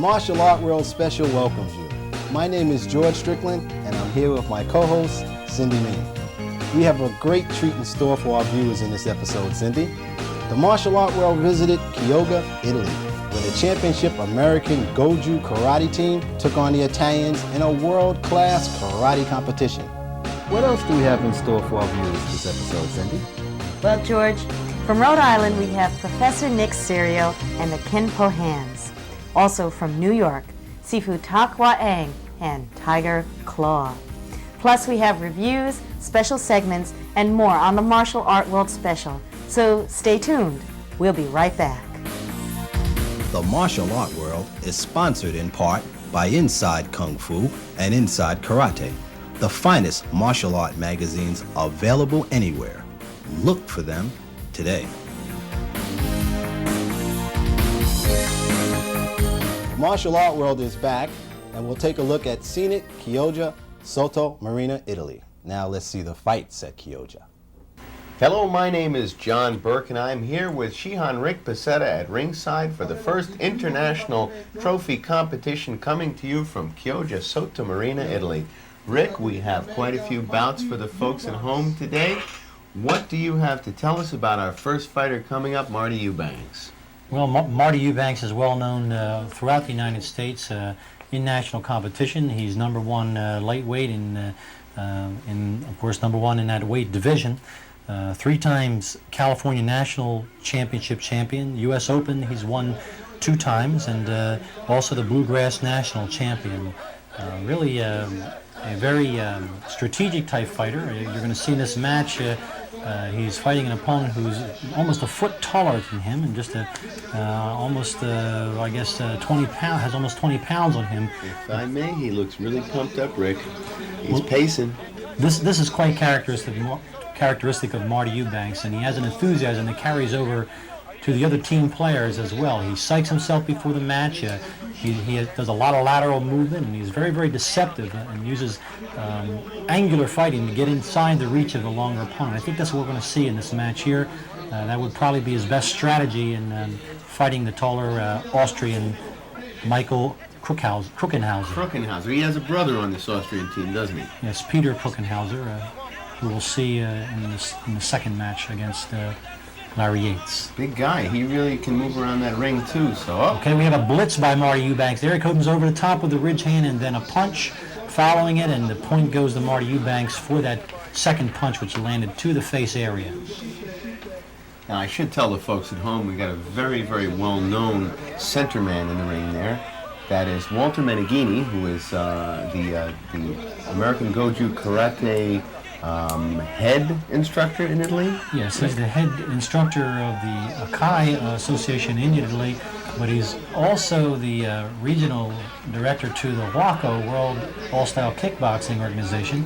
Martial Art World Special welcomes you. My name is George Strickland, and I'm here with my co-host, Cindy Main. We have a great treat in store for our viewers in this episode, Cindy. The Martial Art World visited Chioggia, Italy, where the championship American Goju karate team took on the Italians in a world-class karate competition. What else do we have in store for our viewers this episode, Cindy? Well, George, from Rhode Island we have Professor Nick Cerio and the Kenpo hands. Also from New York, Fu Tak Wah Eng and Tiger Claw. Plus we have reviews, special segments, and more on the Martial Art World Special. So stay tuned. We'll be right back. The Martial Art World is sponsored in part by Inside Kung Fu and Inside Karate, the finest martial art magazines available anywhere. Look for them today. Martial Art World is back, and we'll take a look at scenic Chioggia Sotto Marina, Italy. Now let's see the fights at Chioggia. Hello, my name is John Burke, and I'm here with Shihan Rick Pasetta at ringside for the first international trophy competition coming to you from Chioggia Sotto Marina, Italy. Rick, we have quite a few bouts for the folks at home today. What do you have to tell us about our first fighter coming up, Marty Eubanks? Well, Marty Eubanks is well known throughout the United States in national competition. He's number one lightweight and of course, number one in that weight division. 3 times California National Championship champion, U.S. Open he's won 2 times, and also the Bluegrass National Champion. Really a very strategic type fighter. You're going to see in this match he's fighting an opponent who's almost a foot taller than him, and just almost, I guess, 20 pounds, has almost 20 pounds on him. If I may, he looks really pumped up, Rick. He's pacing. This is quite characteristic of Marty Eubanks, and he has an enthusiasm that carries over to the other team players as well. He psychs himself before the match. He does a lot of lateral movement, and he's very, very deceptive and uses angular fighting to get inside the reach of the longer opponent. I think that's what we're going to see in this match here. That would probably be his best strategy in fighting the taller Austrian Michael Kruckenhauser. He has a brother on this Austrian team, doesn't he? Yes, Peter Kruckenhauser, who we'll see in the second match against Larry Yates. Big guy. He really can move around that ring too. So okay, we have a blitz by Marty Eubanks. There he comes over the top with the ridge hand, and then a punch following it, and the point goes to Marty Eubanks for that second punch, which landed to the face area. Now I should tell the folks at home we got a very, very well-known centerman in the ring there. That is Walter Meneghini, who is the American Goju Karate head instructor in Italy? Yes, he's the head instructor of the Akai Association in Italy, but he's also the regional director to the WACO, World All-Style Kickboxing Organization,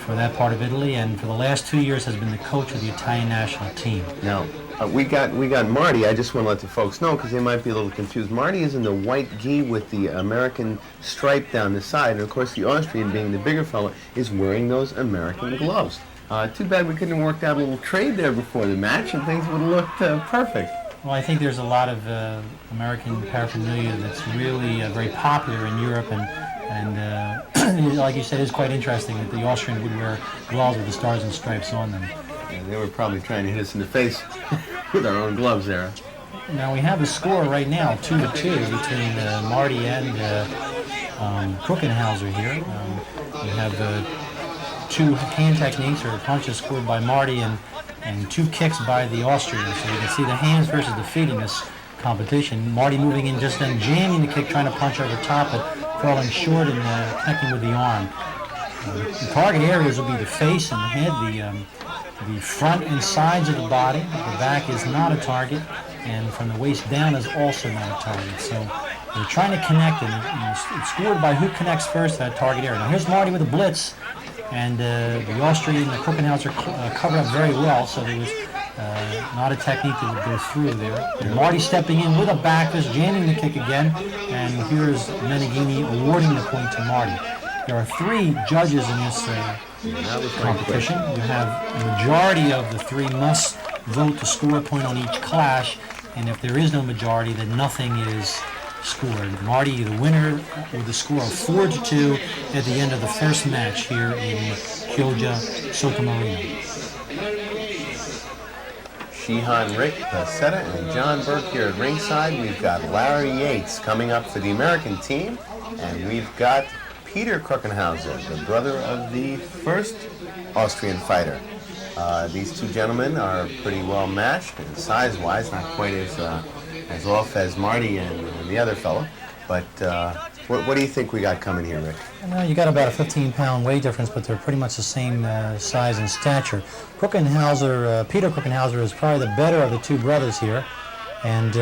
for that part of Italy, and for the last 2 years has been the coach of the Italian national team. Now, we got Marty. I just want to let the folks know because they might be a little confused. Marty is in the white gi with the American stripe down the side, and of course the Austrian, being the bigger fellow, is wearing those American gloves. Too bad we couldn't have worked out a little trade there before the match, and things would have looked perfect. Well, I think there's a lot of American paraphernalia that's really very popular in Europe, and like you said, it's quite interesting that the Austrian would wear gloves with the stars and stripes on them. Yeah, they were probably trying to hit us in the face with our own gloves there. Now we have a score right now, 2-2, between Marty and Kruckenhauser here. We have 2 hand techniques or punches scored by Marty and 2 kicks by the Austrian. So you can see the hands versus the feet in this competition. Marty moving in just then, jamming the kick, trying to punch over top, but falling short and connecting with the arm. The target areas will be the face and the head, the front and sides of the body. The back is not a target, and from the waist down is also not a target. So they're trying to connect, and it's scored by who connects first that target area. Now here's Marty with a blitz, and the Austrian, the Kruckenhauser, covered up very well, so there was not a technique that would go through there. And Marty stepping in with a back fist, jamming the kick again, and here's Meneghini awarding the point to Marty. There are 3 judges in this competition. You have a majority of the 3 must vote to score a point on each clash, and if there is no majority, then nothing is scored. Marty, the winner, with a score of 4-2 at the end of the first match here in Kyoja Sotomarina. Shihan Rick Pasetta and John Burke here at ringside. We've got Larry Yates coming up for the American team, and we've got Peter Kruckenhauser, the brother of the first Austrian fighter. These two gentlemen are pretty well matched, and size-wise, not quite as off as Marty and the other fellow. But what do you think we got coming here, Rick? You got about a 15-pound weight difference, but they're pretty much the same size and stature. Kruckenhauser, Peter Kruckenhauser, is probably the better of the two brothers here, and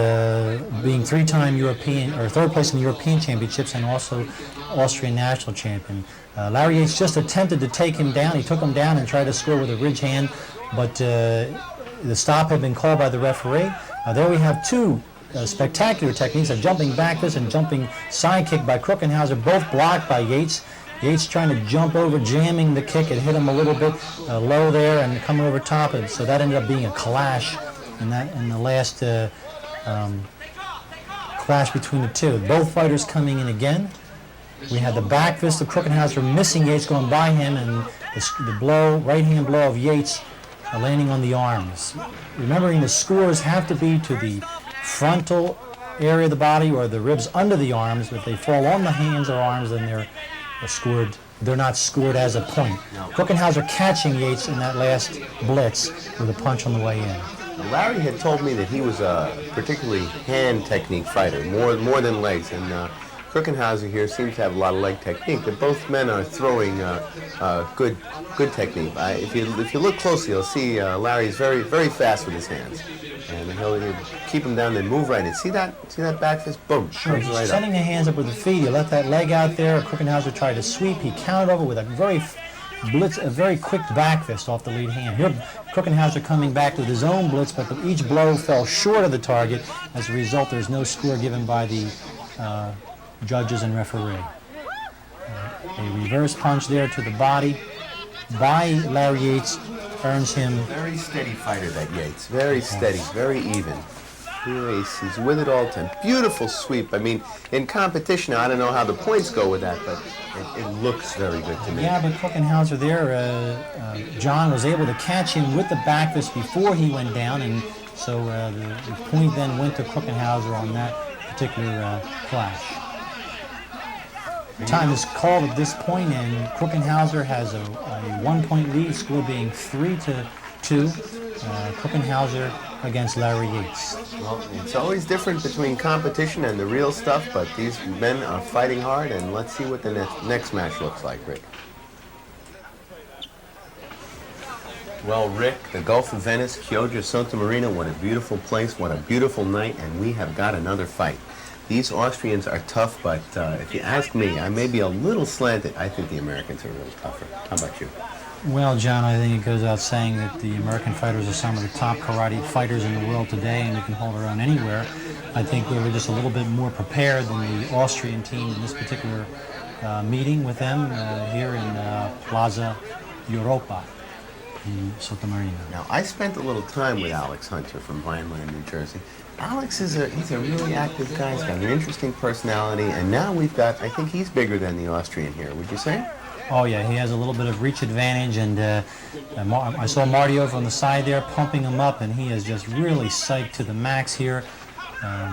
being three-time European or third place in the European Championships and also Austrian national champion. Larry Yates just attempted to take him down. He took him down and tried to score with a ridge hand, but the stop had been called by the referee. There we have two spectacular techniques, a jumping back fist and jumping side kick by Kruckenhauser, both blocked by Yates. Yates trying to jump over, jamming the kick. It hit him a little bit low there and coming over top, and so that ended up being a clash in the last clash between the two. Both fighters coming in again. We had the back fist of Kruckenhauser missing Yates, going by him, and the blow, right hand blow of Yates landing on the arms. Remembering the scores have to be to the frontal area of the body or the ribs under the arms. If they fall on the hands or arms, then they're scored. They're not scored as a point. Kruckenhauser catching Yates in that last blitz with a punch on the way in. Larry had told me that he was a particularly hand technique fighter, more than legs, and Kruckenhauser here seems to have a lot of leg technique. But both men are throwing good technique. If you look closely, you'll see Larry's very fast with his hands, and he'll keep him down, then move right in. See that back fist? Boom! Sure. Comes right Setting up. the hands up with the feet. He let that leg out there. Kruckenhauser tried to sweep. He countered over with a very quick back fist off the lead hand. Here, Kruckenhauser coming back with his own blitz, but each blow fell short of the target. As a result, there's no score given by the judges and referee. A reverse punch there to the body by Larry Yates earns him. Very steady fighter, that Yates. Very steady, very even. He's with it all the time. Beautiful sweep. I mean, in competition, I don't know how the points go with that, but it looks very good to me. Yeah, but Kruckenhauser there, John was able to catch him with the back fist before he went down, and so the point then went to Kruckenhauser on that particular clash. Time is called at this point, and Kruckenhauser has a 1-point lead, score being 3-2. Kruckenhauser against Larry Yates. Well, it's always different between competition and the real stuff, but these men are fighting hard, and let's see what the next match looks like, Rick. Well, Rick, the Gulf of Venice, Kyoja Sotomarina, what a beautiful place, what a beautiful night, and we have got another fight. These Austrians are tough, but if you ask me, I may be a little slanted. I think the Americans are a little tougher. How about you? Well, John, I think it goes without saying that the American fighters are some of the top karate fighters in the world today, and they can hold their own anywhere. I think we were just a little bit more prepared than the Austrian team in this particular meeting with them here in Plaza Europa in Sotomarina. Now, I spent a little time with Alex Hunter from Vineland, New Jersey. Alex he's a really active guy. He's got an interesting personality, and now we've got, I think he's bigger than the Austrian here, would you say? Oh yeah, he has a little bit of reach advantage, and I saw Marty over on the side there pumping him up, and he is just really psyched to the max here,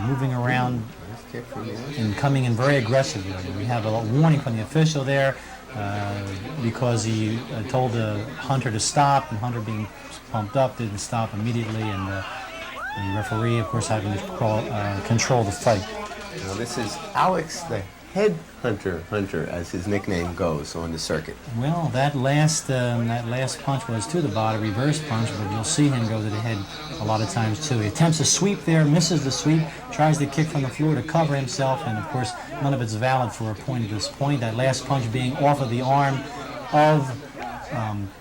moving around and coming in very aggressively. We have a warning from the official there because he told Hunter to stop, and Hunter being pumped up didn't stop immediately, and the referee, of course, having to control the fight. Now this is Alex the Head Hunter, as his nickname goes on the circuit. Well, that last punch was to the body, reverse punch, but you'll see him go to the head a lot of times too. He attempts a sweep there, misses the sweep, tries to kick from the floor to cover himself, and of course none of it's valid for a point at this point. That last punch being off of the arm of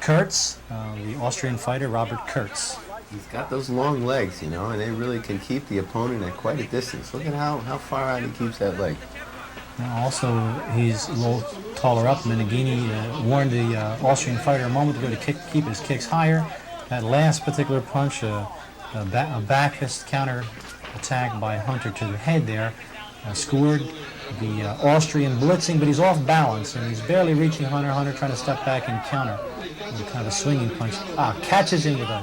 Kurtz, the Austrian fighter, Robert Kurtz. He's got those long legs, you know, and they really can keep the opponent at quite a distance. Look at how far out he keeps that leg. Also, he's a little taller up. Meneghini warned the Austrian fighter a moment ago to keep his kicks higher. That last particular punch, a back fist counter attack by Hunter to the head there, scored. The Austrian blitzing, but he's off balance, and he's barely reaching Hunter. Hunter trying to step back and counter with kind of a swinging punch. Catches him with a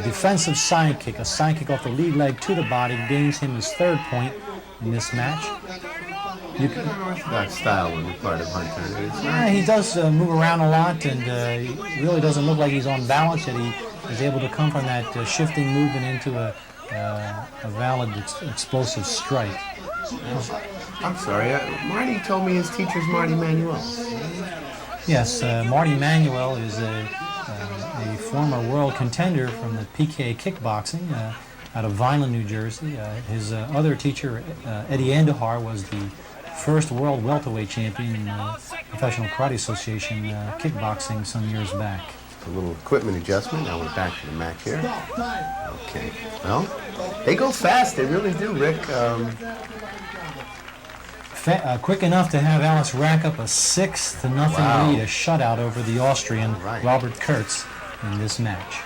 defensive side kick, off the lead leg to the body, gains him his 3rd point in this match. That style on the part of Hunter. Yeah, he does move around a lot, and he really doesn't look like he's on balance yet. He is able to come from that shifting movement into a valid explosive strike. I'm sorry, Marty told me his teacher's Marty Manuel. Yes, Marty Manuel is a former world contender from the PK kickboxing out of Vineland, New Jersey. His other teacher, Eddie Andahar, was the first world welterweight champion in the Professional Karate Association kickboxing some years back. A little equipment adjustment. Now we're back to the match here. Okay. Well, they go fast. They really do, Rick. Quick enough to have Alice rack up a 6-0 lead, a shutout over the Austrian Robert Kurtz in this match.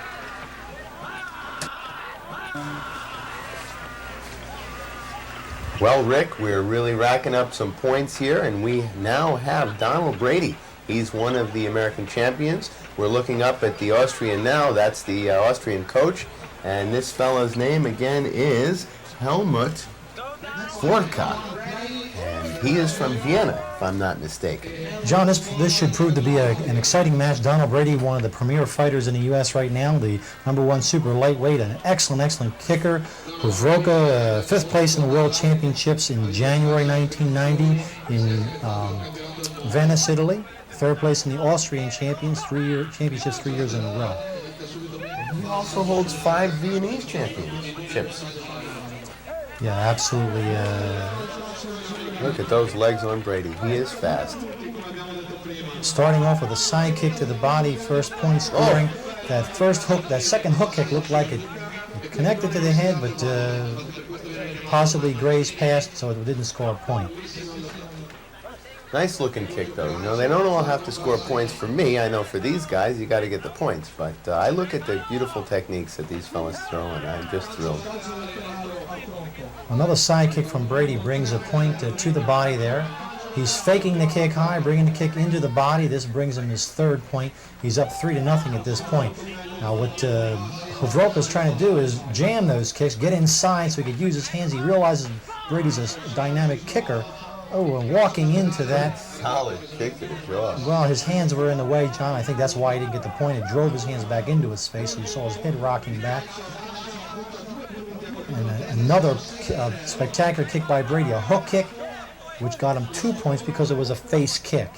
Well, Rick, we're really racking up some points here, and we now have Donald Brady. He's one of the American champions. We're looking up at the Austrian now. That's the Austrian coach, and this fellow's name again is Helmut Forka. He is from Vienna, if I'm not mistaken. John, this should prove to be an exciting match. Donald Brady, one of the premier fighters in the U.S. right now, the #1 super lightweight, an excellent kicker. Uvroka, 5th place in the World Championships in January 1990 in Venice, Italy. 3rd place in the Austrian championships 3 years in a row. He also holds 5 Viennese championships. Yeah, absolutely. Look at those legs on Brady. He is fast. Starting off with a side kick to the body, 1st point scoring. That 2nd hook kick looked like it connected to the head, but possibly grazed past, so it didn't score a point. Nice looking kick, though. You know, they don't all have to score points for me. I know for these guys, you got to get the points. But I look at the beautiful techniques that these fellas throw, and I'm just thrilled. Another side kick from Brady brings a point to the body there. He's faking the kick high, bringing the kick into the body. This brings him his 3rd point. He's up 3-0 at this point. Now what Uvroka's trying to do is jam those kicks, get inside so he could use his hands. He realizes Brady's a dynamic kicker. Oh, and walking into that. Solid kick to the jaw. Well, his hands were in the way, John. I think that's why he didn't get the point. It drove his hands back into his face. So you saw his head rocking back. And another spectacular kick by Brady, a hook kick, which got him 2 points because it was a face kick.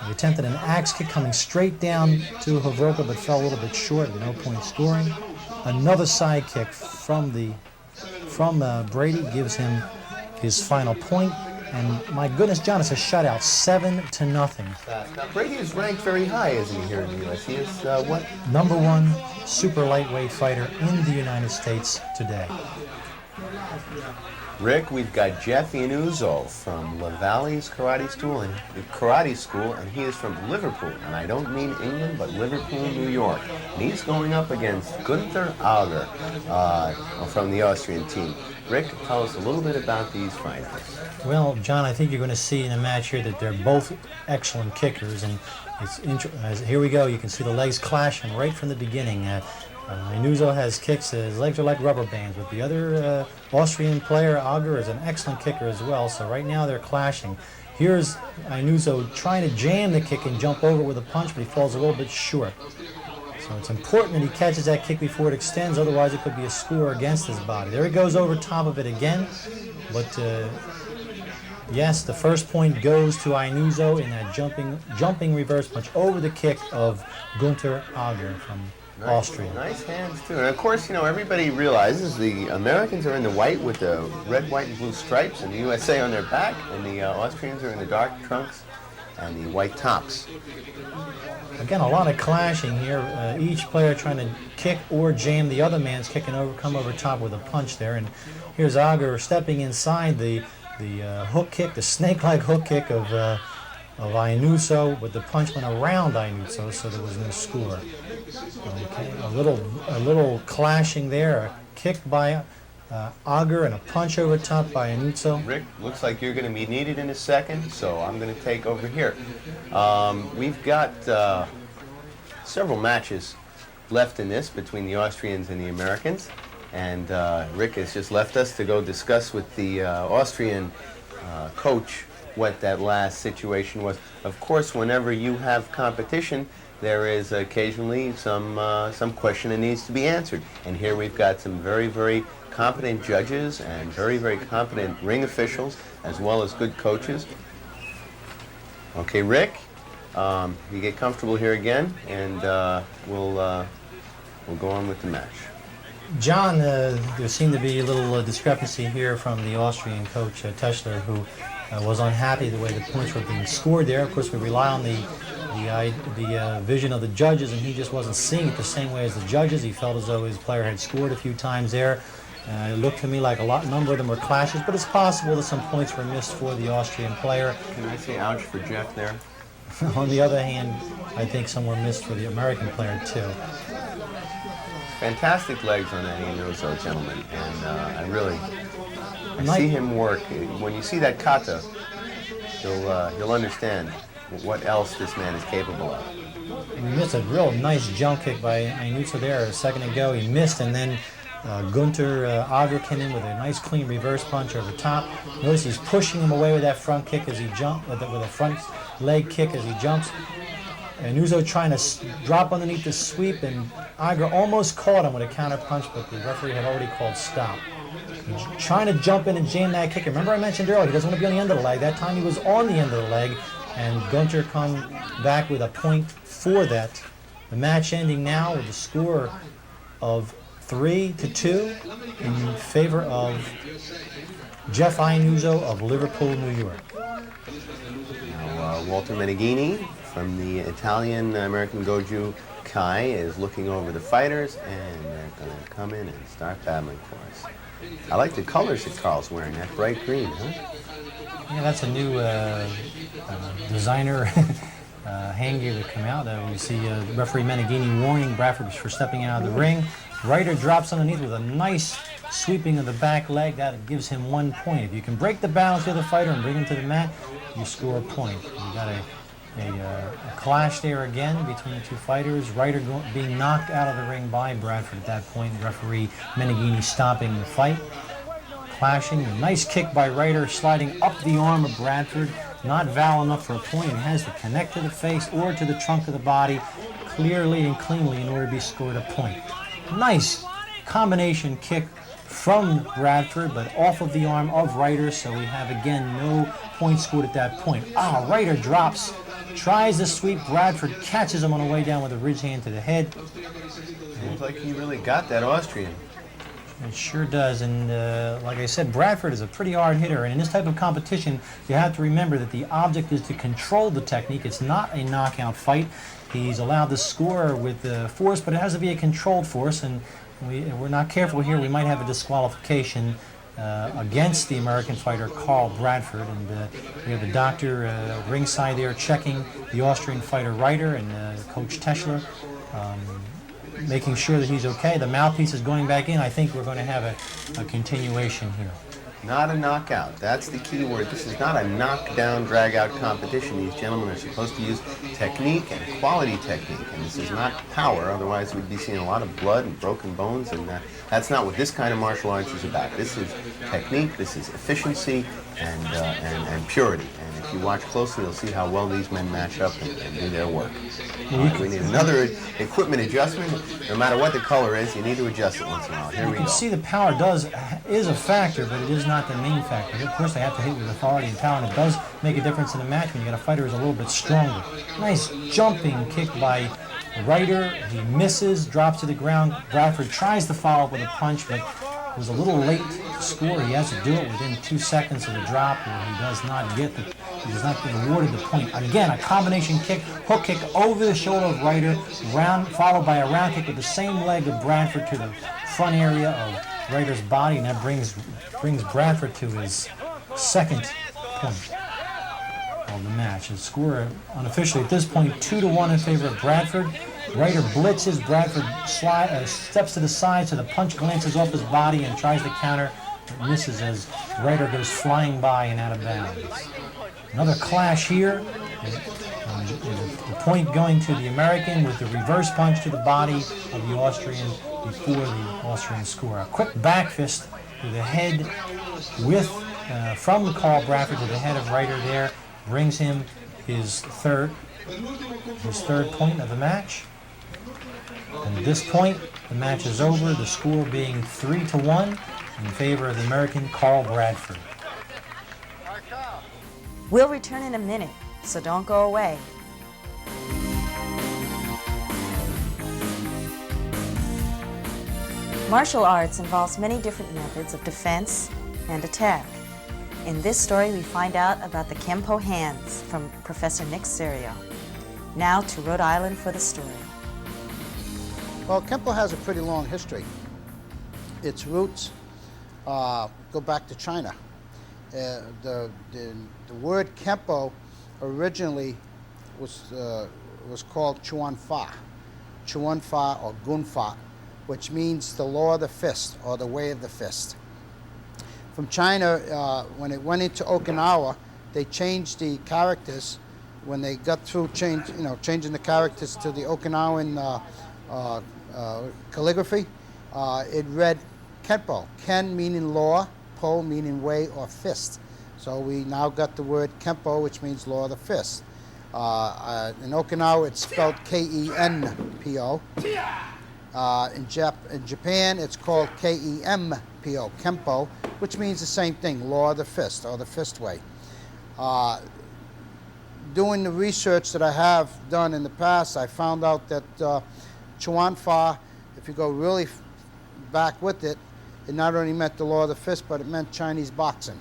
He attempted an axe kick coming straight down to Uvroka, but fell a little bit short with no point scoring. Another side kick from Brady gives him his final point. And my goodness, John, it's a shutout, 7-0. Now, Brady is ranked very high, isn't he, here in the U.S.? He is what? #1 super lightweight fighter in the United States today. Rick, we've got Jeff Iannuzzo from La Valle's Karate School, and he is from Liverpool. And I don't mean England, but Liverpool, New York. And he's going up against Gunther Auger from the Austrian team. Rick, tell us a little bit about these fighters. Well, John, I think you're going to see in a match here that they're both excellent kickers, and here we go. You can see the legs clashing right from the beginning. Iannuzzo has kicks. His legs are like rubber bands, but the other Austrian player, Auger, is an excellent kicker as well. So right now they're clashing. Here's Iannuzzo trying to jam the kick and jump over with a punch, but he falls a little bit short. So it's important that he catches that kick before it extends, otherwise it could be a score against his body. There he goes over top of it again, but yes, the 1st point goes to Iannuzzo in that jumping reverse punch over the kick of Gunther Auger from Austria. Nice hands, too. And of course, you know, everybody realizes the Americans are in the white with the red, white, and blue stripes, and the USA on their back, and the Austrians are in the dark trunks and the white tops. Again, a lot of clashing here. Each player trying to kick or jam the other man's kick and come over top with a punch there. And here's Auger stepping inside the hook kick, the snake-like hook kick of Iannuzzo, but the punch went around Iannuzzo, so there was no score. Okay, a little clashing there. A kick by auger and a punch over top by Anuzo. Rick, looks like you're going to be needed in a second, so I'm going to take over here. We've got several matches left in this between the Austrians and the Americans, and Rick has just left us to go discuss with the Austrian coach what that last situation was. Of course, whenever you have competition, there is occasionally some question that needs to be answered, and here we've got some very, very competent judges and very, very competent ring officials, as well as good coaches. Okay, Rick, you get comfortable here again, and we'll go on with the match. John, there seemed to be a little discrepancy here from the Austrian coach, Teschler, who was unhappy the way the points were being scored there. Of course, we rely on the vision of the judges, and he just wasn't seeing it the same way as the judges. He felt as though his player had scored a few times there. It looked to me like a number of them were clashes, but it's possible that some points were missed for the Austrian player. Can I say ouch for Jeff there? On the other hand, I think some were missed for the American player too. Fantastic legs on that Anuzo gentleman, and I see him work. When you see that kata, you'll understand what else this man is capable of. He missed a real nice jump kick by Anuzo there a second ago. He missed, and then Gunter Auger came in with a nice clean reverse punch over top. Notice he's pushing him away with that front kick as he jumps, with a front leg kick as he jumps. And Anuzo trying to drop underneath the sweep, and Auger almost caught him with a counter punch, but the referee had already called stop. He's trying to jump in and jam that kick. Remember I mentioned earlier, he doesn't want to be on the end of the leg. That time he was on the end of the leg, and Gunter come back with a point for that. The match ending now with a score of 3-2 in favor of Jeff Anuzo of Liverpool, New York. Now, Walter Meneghini from the Italian-American Goju Kai is looking over the fighters, and they're going to come in and start battling for us. I like the colors that Carl's wearing, that bright green, huh? Yeah, that's a new designer handgear that come out. We see referee Meneghini warning Bradford for stepping out of the ring. Ryder drops underneath with a nice sweeping of the back leg. That gives him 1 point. If you can break the balance of the fighter and bring him to the mat, you score a point. You got a clash there again between the two fighters. Ryder being knocked out of the ring by Bradford at that point. Referee Meneghini stopping the fight. Clashing. A nice kick by Ryder, sliding up the arm of Bradford. Not valid enough for a point. It has to connect to the face or to the trunk of the body clearly and cleanly in order to be scored a point. Nice combination kick from Bradford, but off of the arm of Ryder, so we have again no point scored at that point. Ryder drops, tries to sweep. Bradford catches him on the way down with a ridge hand to the head. Seems like he really got that Austrian. It sure does, and like I said, Bradford is a pretty hard hitter, and in this type of competition, you have to remember that the object is to control the technique. It's not a knockout fight. He's allowed to score with force, but it has to be a controlled force, and we're not careful here. We might have a disqualification against the American fighter Carl Bradford, and we have the doctor ringside there checking the Austrian fighter Ryder and Coach Teschler, making sure that he's okay. The mouthpiece is going back in. I think we're going to have a continuation here. Not a knockout. That's the key word. This is not a knockdown, drag-out competition. These gentlemen are supposed to use technique and quality technique, and this is not power. Otherwise, we'd be seeing a lot of blood and broken bones, and that's not what this kind of martial arts is about. This is technique, this is efficiency, and purity. And if you watch closely, you'll see how well these men match up and do their work. We need another equipment adjustment. No matter what the color is, you need to adjust it once in a while. Here we go. You can see the power is a factor, but it is not the main factor. Of course, they have to hit with authority and power, and it does make a difference in the match when you got a fighter who's a little bit stronger. Nice jumping kick by Ryder. He misses, drops to the ground. Bradford tries to follow up with a punch, but was a little late to score. He has to do it within 2 seconds of the drop, where he does not get awarded the point. Again, a combination kick, hook kick over the shoulder of Ryder, followed by a round kick with the same leg of Bradford to the front area of Ryder's body, and that brings Bradford to his second point. of the match. The score unofficially at this point 2-1 in favor of Bradford. Ryder blitzes, Bradford steps to the side so the punch glances off his body and tries to counter, but misses as Ryder goes flying by and out of bounds. Another clash here. The point going to the American with the reverse punch to the body of the Austrian before the Austrian score. A quick back fist to the head from Carl Bradford to the head of Ryder there brings him his third point of the match. And at this point, the match is over, the score being 3-1 in favor of the American Carl Bradford. We'll return in a minute, so don't go away. Martial arts involves many different methods of defense and attack. In this story, we find out about the Kenpo hands from Professor Nick Cerio. Now to Rhode Island for the story. Well, Kenpo has a pretty long history. Its roots go back to China. The word Kenpo originally was called Chuan Fa or Gun Fa, which means the law of the fist or the way of the fist. From China, when it went into Okinawa, they changed the characters. When they got through changing the characters to the Okinawan calligraphy, it read Kenpo. Ken meaning law, po meaning way or fist. So we now got the word Kenpo, which means law of the fist. In Okinawa, it's spelled Kenpo. In Japan, it's called Kempo, Kenpo, which means the same thing, law of the fist or the fist way. Doing the research that I have done in the past, I found out that Chuan Fa, if you go really back with it, it not only meant the law of the fist, but it meant Chinese boxing.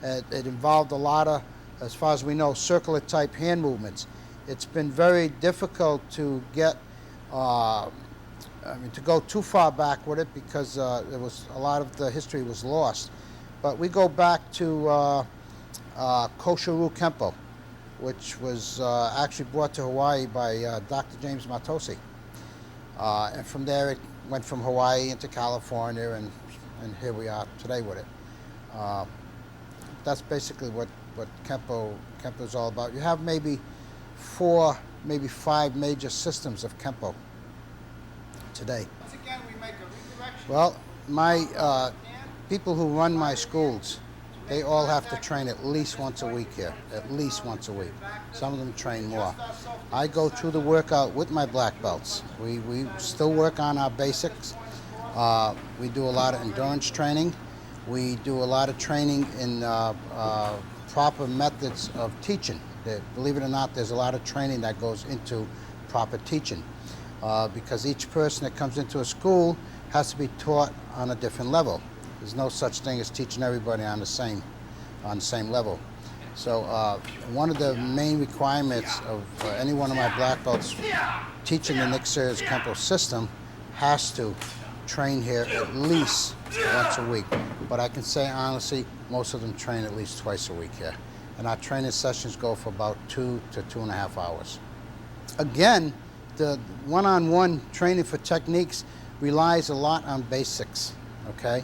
It involved a lot of, as far as we know, circular type hand movements. It's been very difficult to get, to go too far back with it because there was a lot of the history was lost. But we go back to Kosharu Kenpo, which was actually brought to Hawaii by Dr. James Matosi. And from there it went from Hawaii into California, and here we are today with it. That's basically what Kenpo is all about. You have maybe 4, maybe 5 major systems of Kenpo today. Once again, we make a redirection. Well, my people who run my schools, they all have to train at least once a week here, at least once a week. Some of them train more. I go through the workout with my black belts. We still work on our basics. We do a lot of endurance training. We do a lot of training in proper methods of teaching. Believe it or not, there's a lot of training that goes into proper teaching because each person that comes into a school has to be taught on a different level. There's no such thing as teaching everybody on the same level. So one of the main requirements of any one of my black belts teaching the Nick Cerio's Kenpo system has to train here at least once a week. But I can say honestly, most of them train at least twice a week here. And our training sessions go for about 2 to 2.5 hours. Again, the one-on-one training for techniques relies a lot on basics, okay?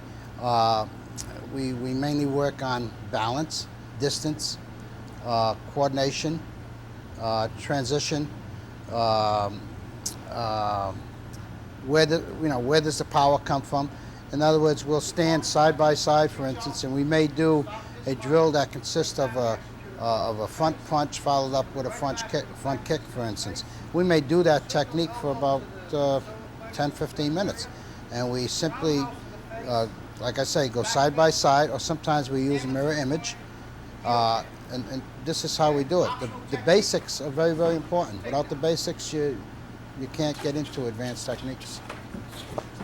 We mainly work on balance, distance, coordination, transition, where does the power come from? In other words, we'll stand side by side, for instance, and we may do a drill that consists of a front punch followed up with a front kick, for instance. We may do that technique for about 10-15 minutes, and we simply, like I say, go side by side, or sometimes we use a mirror image, and this is how we do it. The basics are very, very important. Without the basics, you can't get into advanced techniques.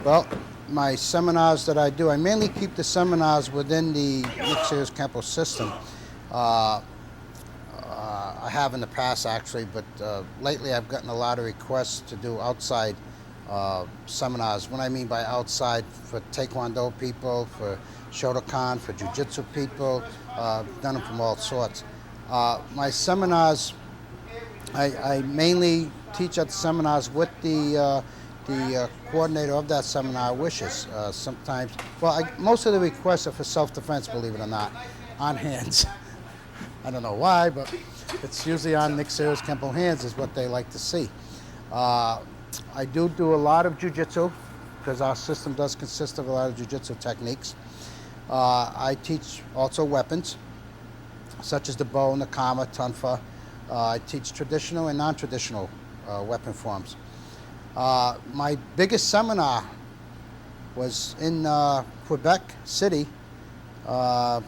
Well, my seminars that I do, I mainly keep the seminars within the Nick Cerio's Kenpo system. I have in the past actually, but lately I've gotten a lot of requests to do outside seminars. What I mean by outside, for Taekwondo people, for Shotokan, for Jiu-Jitsu people, done them from all sorts. My seminars, I mainly teach at the seminars with the coordinator of that seminar wishes. Sometimes, well, most of the requests are for self-defense, believe it or not, on hands. I don't know why, but it's usually on Nick Cerio's Kenpo hands is what they like to see. I do a lot of jiu-jitsu because our system does consist of a lot of jiu-jitsu techniques. I teach also weapons, such as the bow, nakama, tunfa. I teach traditional and non-traditional weapon forms. My biggest seminar was in Quebec City about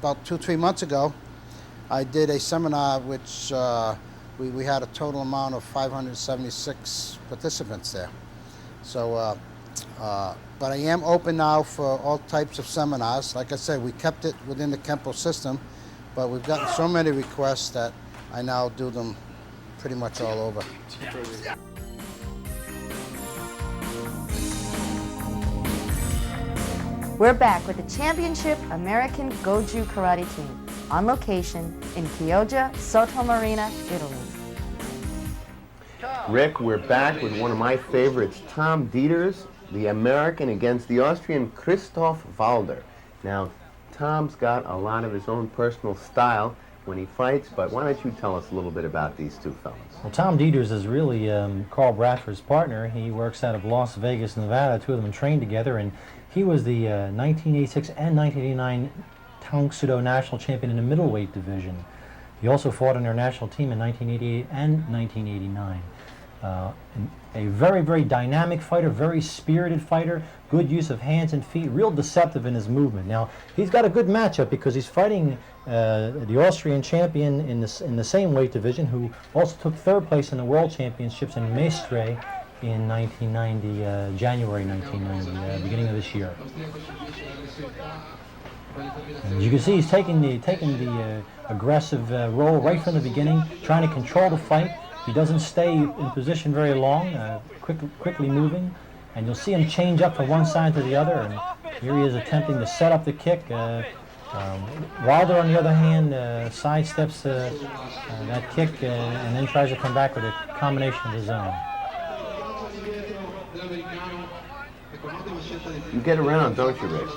2-3 months ago. I did a seminar which we had a total amount of 576 participants there. So, but I am open now for all types of seminars. Like I said, we kept it within the Kenpo system, but we've gotten so many requests that I now do them pretty much all over. We're back with the Championship American Goju Karate Team on location in Chioggia Sottomarina, Italy. Rick, we're back with one of my favorites, Tom Dieters, the American against the Austrian Christoph Walder. Now, Tom's got a lot of his own personal style when he fights, but why don't you tell us a little bit about these two fellows? Well, Tom Dieters is really Carl Bradford's partner. He works out of Las Vegas, Nevada. Two of them trained together, and he was the 1986 and 1989 Tang Sudo national champion in the middleweight division. He also fought on their national team in 1988 and 1989. A very, very dynamic fighter, very spirited fighter, good use of hands and feet, real deceptive in his movement. Now, he's got a good matchup because he's fighting the Austrian champion in the same weight division, who also took third place in the World Championships in Mestre in 1990, January 1990, beginning of this year. And as you can see, he's taking the aggressive role right from the beginning, trying to control the fight. He doesn't stay in position very long, quickly moving, and you'll see him change up from one side to the other. And here he is attempting to set up the kick. Wilder, on the other hand, sidesteps that kick and then tries to come back with a combination of his own. You get around, don't you, Rick?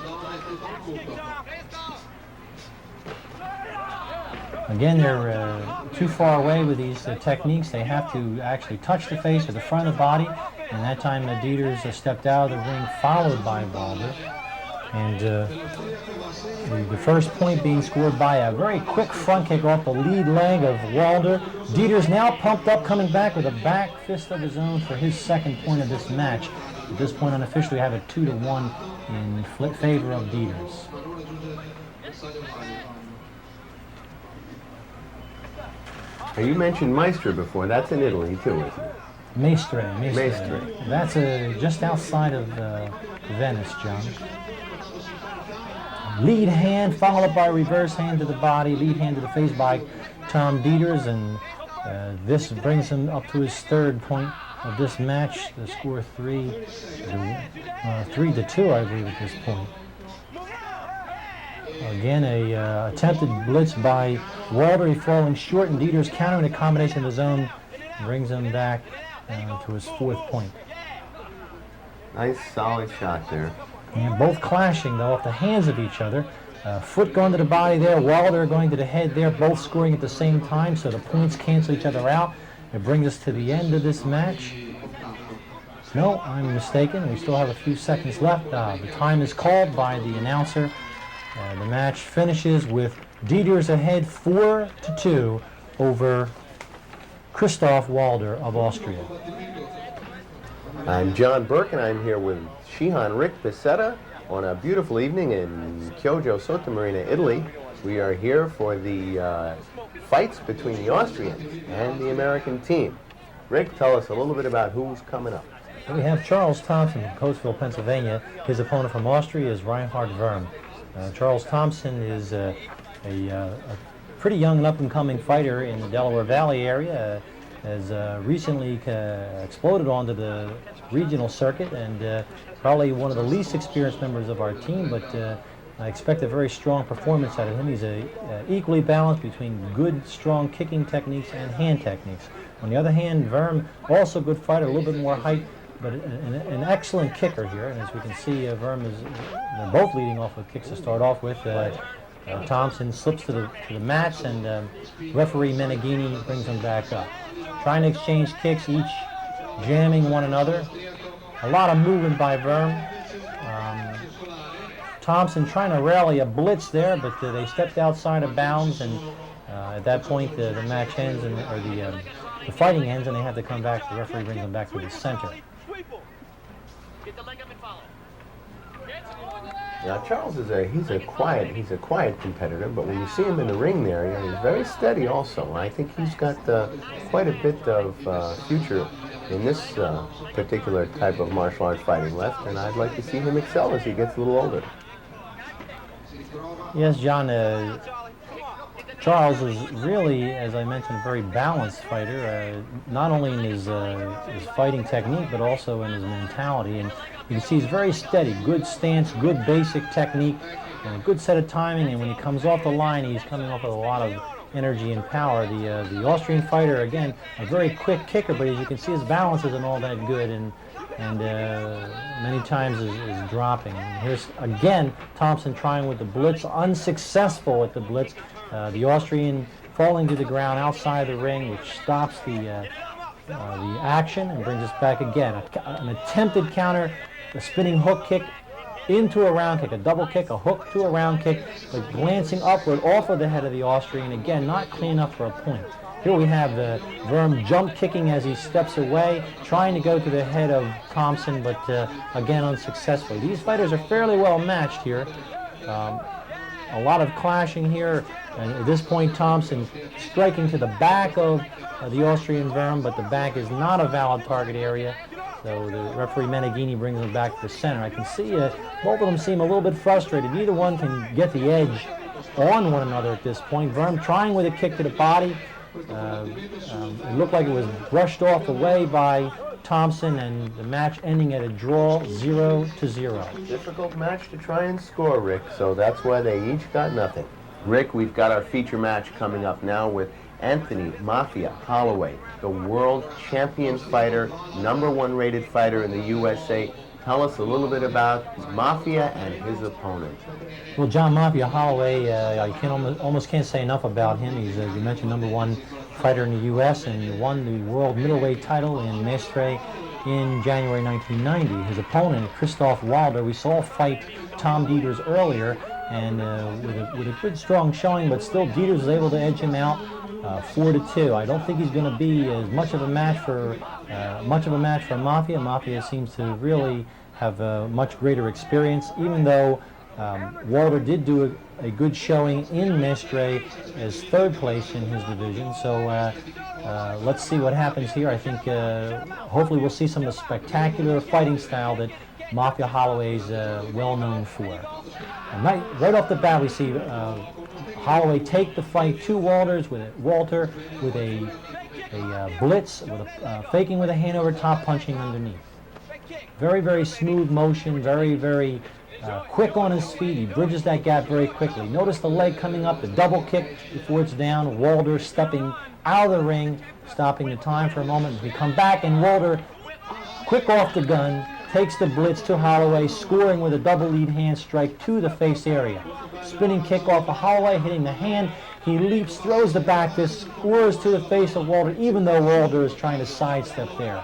Again, they're too far away with these techniques. They have to actually touch the face or the front of the body, and that time the Dieters stepped out of the ring, followed by Walder. And the first point being scored by a very quick front kick off the lead leg of Walder. Dieters now pumped up, coming back with a back fist of his own for his second point of this match. At this point, unofficially, we have a 2-1 in favor of Dieters. Now, you mentioned Mestre before. That's in Italy, too, isn't it? Mestre. That's just outside of Venice, John. Lead hand, followed by reverse hand to the body, lead hand to the face by Tom Dieters, and this brings him up to his third point of this match. The score 3-2, I believe, at this point. Again, a attempted blitz by Walder, falling short, and Dieters countering a combination of his own, brings him back to his fourth point. Nice, solid shot there. And both clashing, though, off the hands of each other. Foot going to the body there, Walder going to the head there, both scoring at the same time, so the points cancel each other out. It brings us to the end of this match. No, I'm mistaken. We still have a few seconds left. The time is called by the announcer. The match finishes with Dieters ahead 4-2 over Christoph Walder of Austria. I'm John Burke, and I'm here with Shihan Rick Becerra on a beautiful evening in Chioggia Sottomarina, Italy. We are here for the fights between the Austrians and the American team. Rick, tell us a little bit about who's coming up. We have Charles Thompson from Coatesville, Pennsylvania. His opponent from Austria is Reinhard Wurm. Charles Thompson is a pretty young and up-and-coming fighter in the Delaware Valley area. has recently exploded onto the regional circuit, and probably one of the least experienced members of our team, but I expect a very strong performance out of him. He's equally balanced between good, strong kicking techniques and hand techniques. On the other hand, Verm, also a good fighter, a little bit more height, but an excellent kicker here. And as we can see, Verm they're both leading off with kicks to start off with. Thompson slips to the mats, and referee Meneghini brings them back up. Trying to exchange kicks, each jamming one another. A lot of movement by Verm. Thompson trying to rally a blitz there, but they stepped outside of bounds, and at that point the match ends, or the fighting ends, and they have to come back. The referee brings them back to the center. Now Charles he's a quiet competitor, but when you see him in the ring there, he's very steady also. I think he's got quite a bit of future in this particular type of martial arts fighting left, and I'd like to see him excel as he gets a little older. Yes, John, Charles is really, as I mentioned, a very balanced fighter, not only in his fighting technique, but also in his mentality. And you can see he's very steady, good stance, good basic technique, and a good set of timing. And when he comes off the line, he's coming off with a lot of energy and power. The Austrian fighter, again, a very quick kicker, but as you can see, his balance isn't all that good, and many times is dropping. And here's again Thompson trying with the blitz, unsuccessful with the blitz. The Austrian falling to the ground outside the ring, which stops the action and brings us back again. An attempted counter, a spinning hook kick into a round kick, a double kick, a hook to a round kick, but glancing upward off of the head of the Austrian. Again, not clean enough for a point. Here we have Verm jump kicking as he steps away, trying to go to the head of Thompson, but again unsuccessfully. These fighters are fairly well matched here. A lot of clashing here, and at this point Thompson striking to the back of the Austrian Verm, but the back is not a valid target area. So the referee Meneghini brings them back to the center. I can see both of them seem a little bit frustrated. Neither one can get the edge on one another at this point. Verm trying with a kick to the body. It looked like it was brushed off away by Thompson, and the match ending at a draw, 0-0. Difficult match to try and score, Rick, so that's why they each got nothing. Rick, we've got our feature match coming up now with Anthony Mafia Holloway, the world champion fighter, #1 rated fighter in the USA. Tell us a little bit about Mafia and his opponent. Well, John Mafia Holloway, I almost can't say enough about him. He's, as you mentioned, #1 fighter in the U.S. and won the world middleweight title in Mestre in January 1990. His opponent, Christoph Wilder, we saw fight Tom Dieters earlier, and with a good strong showing, but still Dieters was able to edge him out 4-2. I don't think he's going to be as much of a match for Mafia. Mafia seems to really have much greater experience, even though Wilder did do a good showing in Mestre as 3rd place in his division. So let's see what happens here. I think hopefully we'll see some of the spectacular fighting style that Mafia Holloway's well known for. And right off the bat, we see Holloway take the fight to Walter with a blitz, with faking with a hand over top, punching underneath. Very, very smooth motion, very, very quick on his feet. He bridges that gap very quickly. Notice the leg coming up, the double kick before it's down. Walter stepping out of the ring, stopping the time for a moment. We come back, and Walter, quick off the gun, takes the blitz to Holloway, scoring with a double lead hand strike to the face area. Spinning kick off of Holloway, hitting the hand. He leaps, throws the back fist, scores to the face of Walter, even though Walter is trying to sidestep there.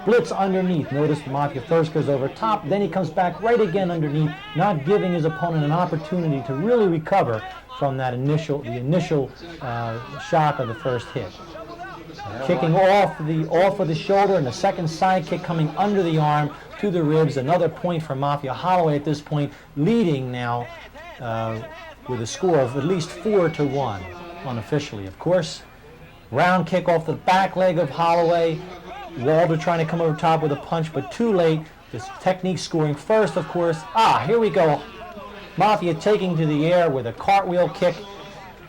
Blitz underneath. Notice Mafia first goes over top, then he comes back right again underneath, not giving his opponent an opportunity to really recover from that initial shock of the first hit. Kicking off of the shoulder, and the second side kick coming under the arm to the ribs. Another point for Mafia Holloway at this point, leading now with a score of at least 4-1 unofficially, of course. Round kick off the back leg of Holloway. Walter trying to come over top with a punch, but too late. This technique scoring first, of course. Here we go. Mafia taking to the air with a cartwheel kick.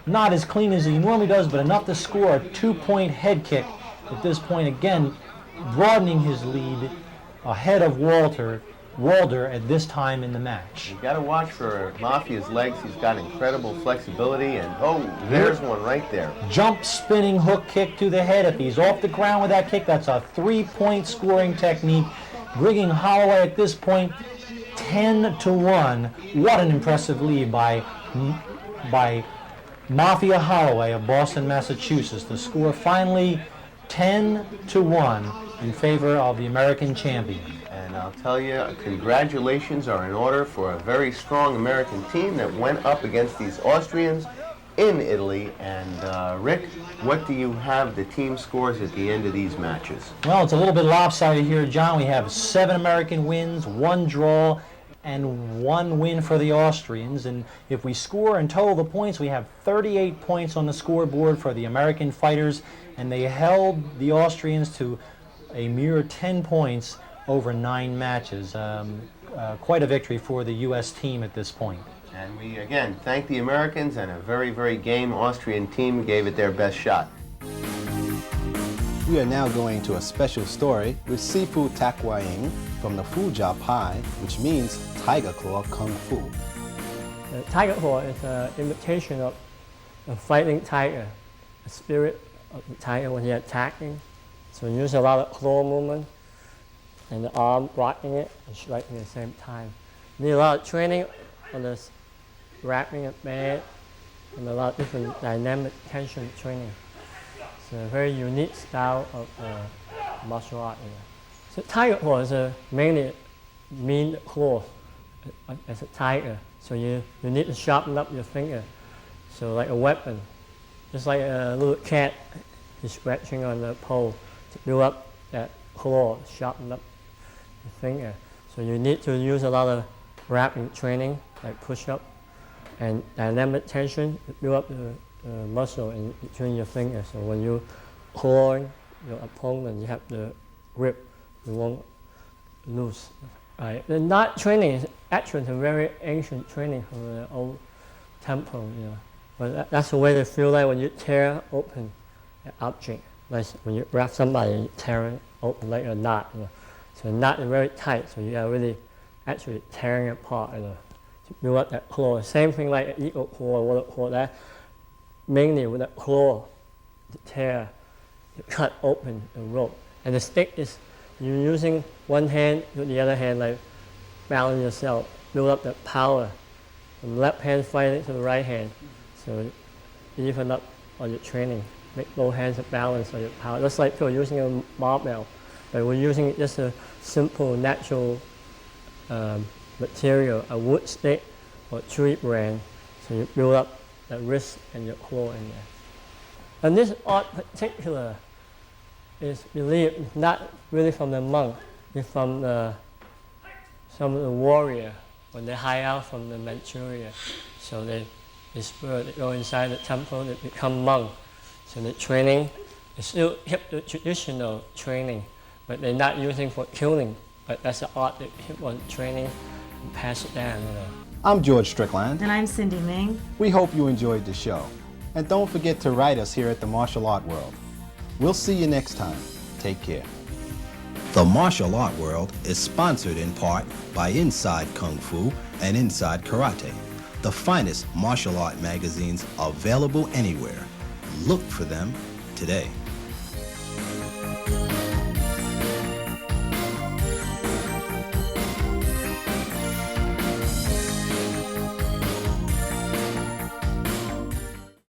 Not as clean as he normally does, but enough to score a 2-point head kick at this point, again, broadening his lead ahead of Walder at this time in the match. You got to watch for Mafia's legs. He's got incredible flexibility, and oh, there's one right there. Jump spinning hook kick to the head. If he's off the ground with that kick, that's a 3-point scoring technique, bringing Holloway at this point 10-1. What an impressive lead by Mafia Holloway of Boston, Massachusetts. The score finally 10-1 in favor of the American champion. And I'll tell you, congratulations are in order for a very strong American team that went up against these Austrians in Italy. And Rick, what do you have the team scores at the end of these matches? Well, it's a little bit lopsided here, John. We have 7 American wins, 1 draw, and 1 win for the Austrians. And if we score and total the points, we have 38 points on the scoreboard for the American fighters, and they held the Austrians to a mere 10 points over 9 matches. Quite a victory for the U.S. team at this point. And we, again, thank the Americans, and a very, very game Austrian team gave it their best shot. We are now going to a special story with Fu Tak Wah Eng from the Fu Jow Pai, which means Tiger Claw Kung Fu. The Tiger Claw is an imitation of a fighting tiger, the spirit of the tiger when he's attacking. So we use a lot of claw movement and the arm rocking it and striking at the same time. Need a lot of training on this wrapping it bad and a lot of different dynamic tension training. It's a very unique style of martial art. So Tiger Claw is mainly mean claw as a tiger. So you need to sharpen up your finger. So like a weapon, just like a little cat is scratching on the pole to build up that claw, sharpen up your finger. So you need to use a lot of wrapping training, like push-up and dynamic tension to build up the muscle in between your fingers. So when you clawing your opponent, you have the grip, you won't lose. Right. The knot training is actually a very ancient training from the old temple, But that's the way they feel like when you tear open an object. Like when you wrap somebody, you tear it open like a knot. So the knot is very tight, so you are really actually tearing it apart. To build up that claw. Same thing like an eagle claw or water claw. That mainly with that claw to tear, to cut open the rope. And the stick is you're using one hand with the other hand, like balance yourself, build up that power. From the left hand fighting to the right hand. So even up on your training. Make both hands a balance on your power. Just like you're using a barbell, but we're using just a simple, natural material, a wood stick or tree brand. So you build up the wrist and your claw in there. And this art particular is believed not really from the monk, it's from some of the warrior when they hide out from the Manchuria. So they go inside the temple, they become monk. So the training is still keep the traditional training, but they're not using for killing. But that's the art that keep on training and pass it down. I'm George Strickland. And I'm Cindy Ming. We hope you enjoyed the show. And don't forget to write us here at the Martial Art World. We'll see you next time. Take care. The Martial Art World is sponsored in part by Inside Kung Fu and Inside Karate, the finest martial art magazines available anywhere. Look for them today.